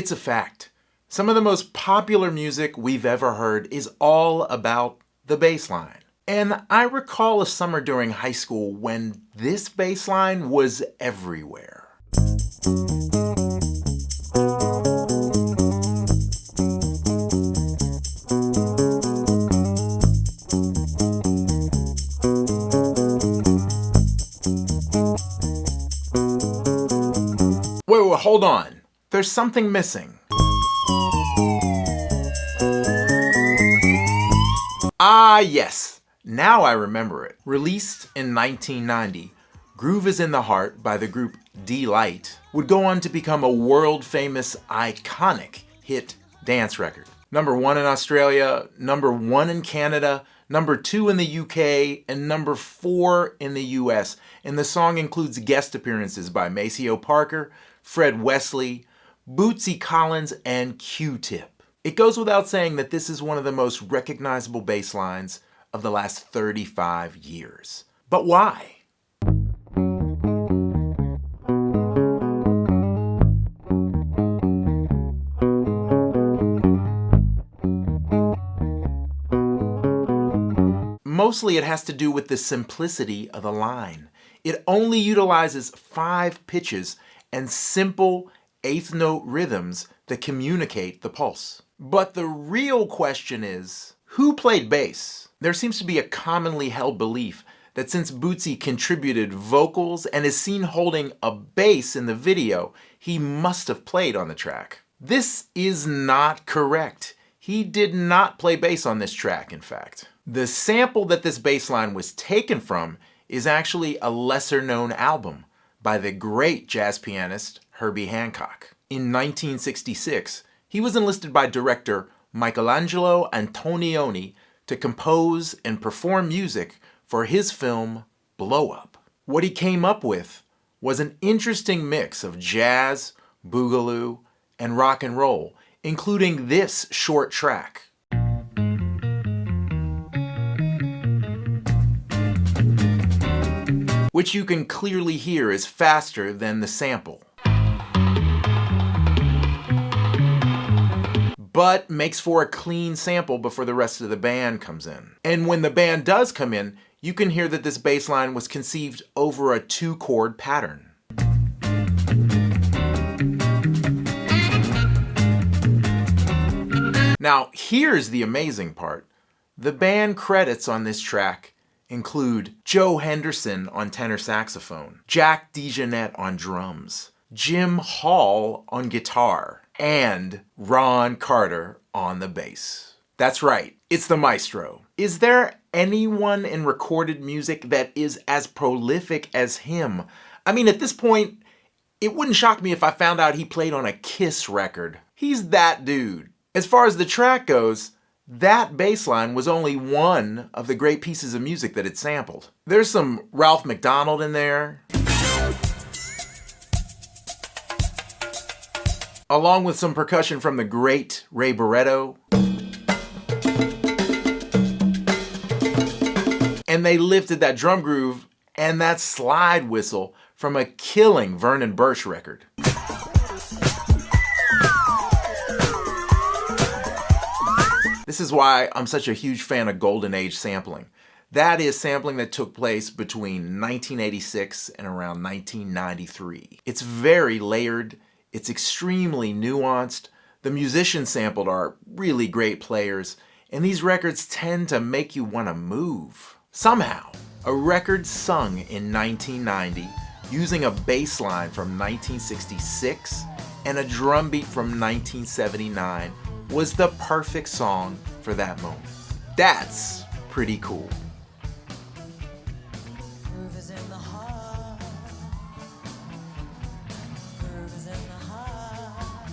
It's a fact. Some of the most popular music we've ever heard is all about the bass line. And I recall a summer during high school when this bass line was everywhere. Wait, hold on. There's something missing. Ah, yes. Now I remember it. Released in 1990, Groove Is in the Heart by the group Deee-Lite would go on to become a world-famous, iconic hit dance record. Number 1 in Australia, number 1 in Canada, number 2 in the UK, and number 4 in the US. And the song includes guest appearances by Maceo Parker, Fred Wesley, Bootsy Collins, and Q-Tip. It goes without saying that this is one of the most recognizable bass lines of the last 35 years. But why? Mostly it has to do with the simplicity of the line. It only utilizes 5 pitches and simple 8th note rhythms that communicate the pulse. But the real question is, who played bass? There seems to be a commonly held belief that since Bootsy contributed vocals and is seen holding a bass in the video, he must have played on the track. This is not correct. He did not play bass on this track, in fact. The sample that this bass line was taken from is actually a lesser-known album by the great jazz pianist Herbie Hancock. In 1966, he was enlisted by director Michelangelo Antonioni to compose and perform music for his film Blow Up. What he came up with was an interesting mix of jazz, boogaloo, and rock and roll, including this short track. Which you can clearly hear is faster than the sample. But makes for a clean sample before the rest of the band comes in. And when the band does come in, you can hear that this bass line was conceived over a 2-chord pattern. Now, here's the amazing part. The band credits on this track include Joe Henderson on tenor saxophone, Jack DeJohnette on drums, Jim Hall on guitar, and Ron Carter on the bass. That's right, it's the maestro. Is there anyone in recorded music that is as prolific as him? I mean, at this point, it wouldn't shock me if I found out he played on a Kiss record. He's that dude. As far as the track goes, that bass line was only one of the great pieces of music that it sampled. There's some Ralph McDonald in there, along with some percussion from the great Ray Barretto. And they lifted that drum groove and that slide whistle from a killing Vernon Burch record. This is why I'm such a huge fan of Golden Age sampling. That is sampling that took place between 1986 and around 1993. It's very layered, it's extremely nuanced, the musicians sampled are really great players, and these records tend to make you want to move. Somehow, a record sung in 1990 using a bass line from 1966 and a drum beat from 1979 was the perfect song for that moment. That's pretty cool.